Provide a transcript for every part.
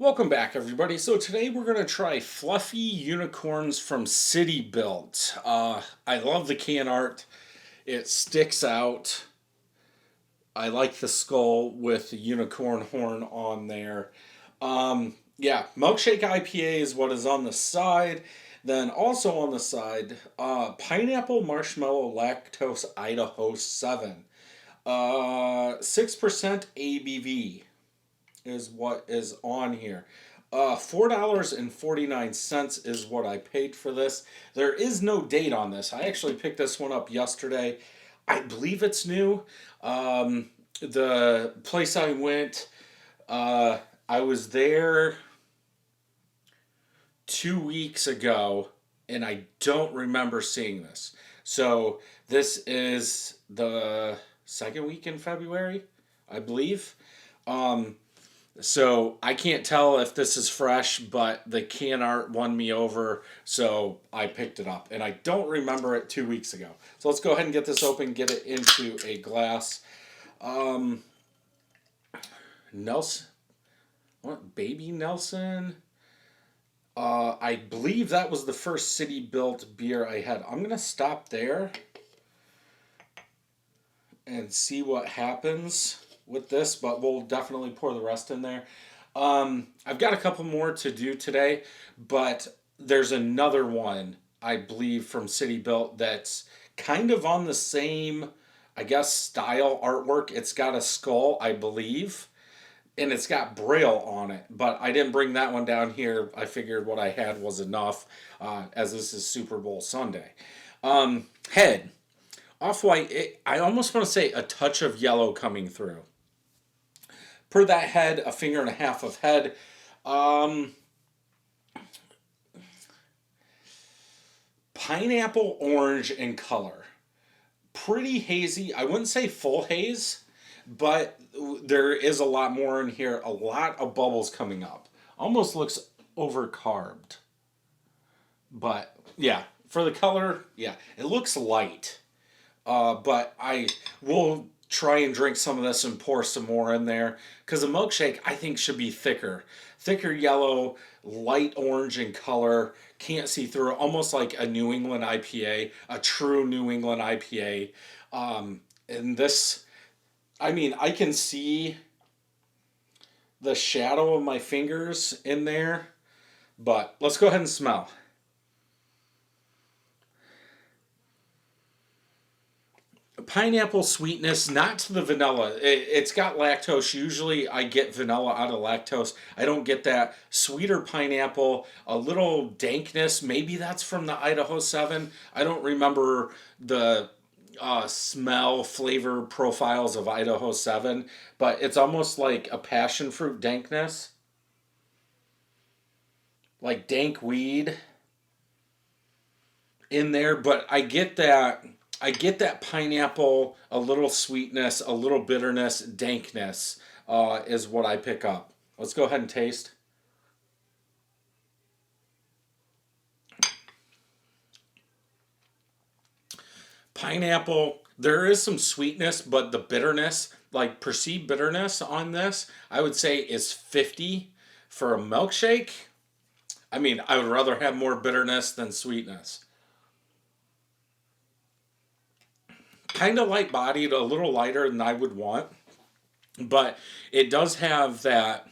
Welcome back, everybody. So today we're going to try Fluffy Unicorns from City Built. I love the can art. It sticks out. I like the skull with the unicorn horn on there. Yeah, Milkshake IPA is what is on the side. Then also on the side, pineapple marshmallow lactose Idaho 7. 6% ABV is what is on here. $4.49 is what I paid for this. There is no date on this. I actually picked this one up yesterday. I believe it's new. The place I went, I was there 2 weeks ago, and I don't remember seeing this. So this is the second week in February, I believe. So I can't tell if this is fresh, but the can art won me over, so I picked it up. And I don't remember it 2 weeks ago. So let's go ahead and get this open, get it into a glass. Nelson, what, Baby Nelson? I believe that was the first City Built beer I had. I'm going to stop there and see what happens with this, but we'll definitely pour the rest in there. I've got a couple more to do today, but there's another one, I believe, from City Built that's kind of on the same, I guess, style artwork. It's got a skull, I believe, and it's got Braille on it, but I didn't bring that one down here. I figured what I had was enough, as this is Super Bowl Sunday. Head. Off-white, I almost want to say a touch of yellow coming through. Per that head, a finger and a half of head. Pineapple orange in color. Pretty hazy. I wouldn't say full haze, but there is a lot more in here. A lot of bubbles coming up. Almost looks overcarbed. But yeah, for the color, yeah, it looks light. But I will try and drink some of this and pour some more in there, because a milkshake I think should be thicker yellow, light orange in color, can't see through it, almost like a New England IPA, a true New England IPA. And this, I mean, I can see the shadow of my fingers in there, but let's go ahead and smell. Pineapple sweetness, not to the vanilla. It's got lactose. Usually I get vanilla out of lactose. I don't get that. Sweeter pineapple, a little dankness. Maybe that's from the Idaho 7. I don't remember the smell, flavor profiles of Idaho 7, but it's almost like a passion fruit dankness. Like dank weed in there, but I get that pineapple, a little sweetness, a little bitterness, dankness is what I pick up. Let's go ahead and taste. Pineapple, there is some sweetness, but the bitterness, like perceived bitterness on this, I would say is 50 for a milkshake. I mean, I would rather have more bitterness than sweetness. Kind of light bodied, a little lighter than I would want, but it does have that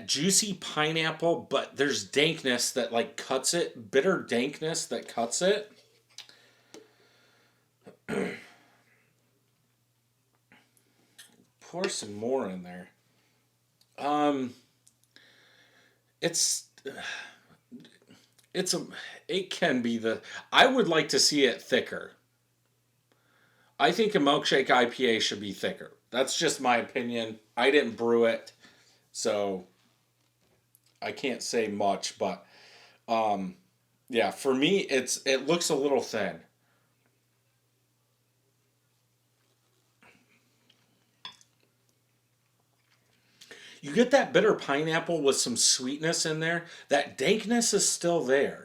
juicy pineapple, but there's dankness that like cuts it, bitter dankness that cuts it. Pour some more in there. Um, it's it's a it can be the I would like to see it thicker. I think a milkshake IPA should be thicker. That's just my opinion. I didn't brew it, so I can't say much. But yeah, for me, it looks a little thin. You get that bitter pineapple with some sweetness in there. That dankness is still there.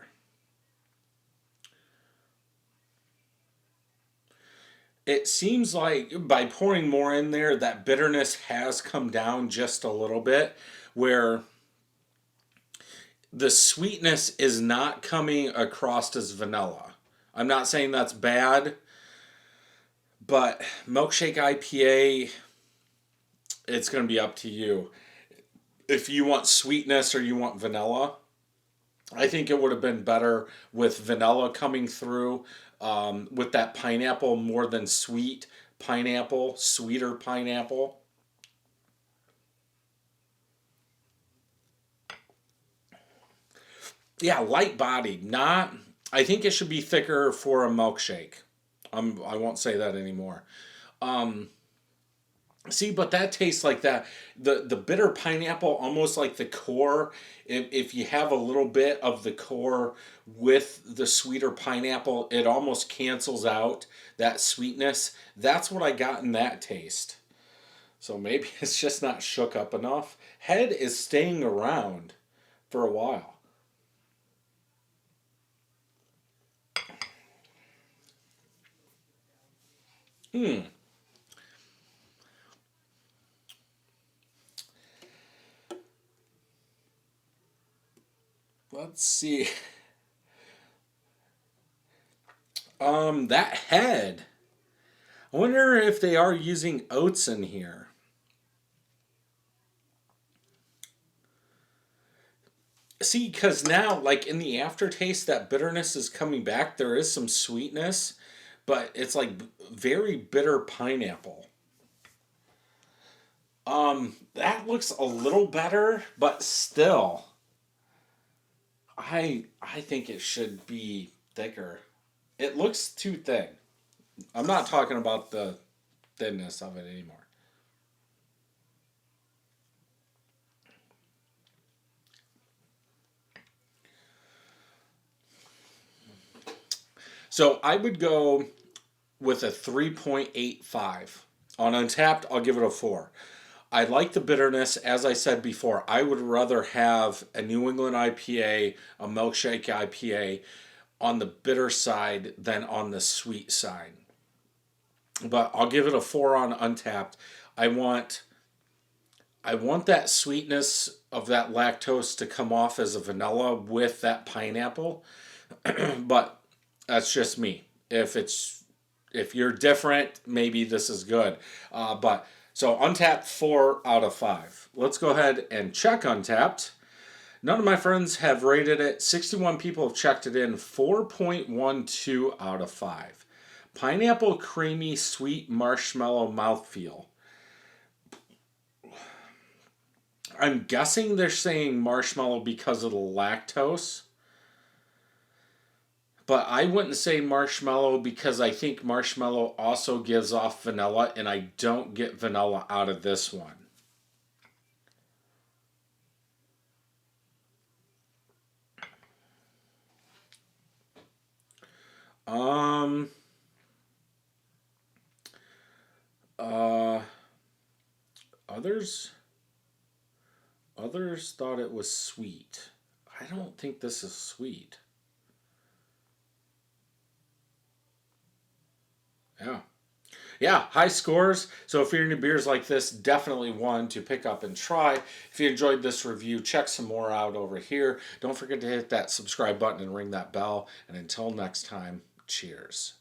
It seems like by pouring more in there, that bitterness has come down just a little bit, where the sweetness is not coming across as vanilla. I'm not saying that's bad, but Milkshake IPA, it's going to be up to you. If you want sweetness or you want vanilla, I think it would have been better with vanilla coming through, with that pineapple more than sweet pineapple, sweeter pineapple. Yeah, light bodied. Not. I think it should be thicker for a milkshake. I won't say that anymore. Um, See, but that tastes like that. The bitter pineapple, almost like the core. If you have a little bit of the core with the sweeter pineapple, it almost cancels out that sweetness. That's what I got in that taste. So maybe it's just not shook up enough. Head is staying around for a while. Hmm. Let's see. That head. I wonder if they are using oats in here. See, because now, like in the aftertaste, that bitterness is coming back. There is some sweetness, but it's like very bitter pineapple. That looks a little better, but still, I think it should be thicker. It looks too thin. I'm not talking about the thinness of it anymore. So I would go with a 3.85. On Untapped, I'll give it a 4. I like the bitterness. As I said before, I would rather have a New England IPA, a Milkshake IPA on the bitter side than on the sweet side. But I'll give it a 4 on Untapped. I want I want that sweetness of that lactose to come off as a vanilla with that pineapple, but that's just me. If you're different, maybe this is good. But so Untapped 4 out of 5. Let's go ahead and check Untapped. None of my friends have rated it. 61 people have checked it in. 4.12 out of 5. Pineapple creamy sweet marshmallow mouthfeel. I'm guessing they're saying marshmallow because of the lactose. But I wouldn't say marshmallow because I think marshmallow also gives off vanilla, and I don't get vanilla out of this one. Um, uh, others, others thought it was sweet. I don't think this is sweet. Yeah. Yeah, high scores. So if you're into beers like this, definitely one to pick up and try. If you enjoyed this review, check some more out over here. Don't forget to hit that subscribe button and ring that bell. And until next time, cheers.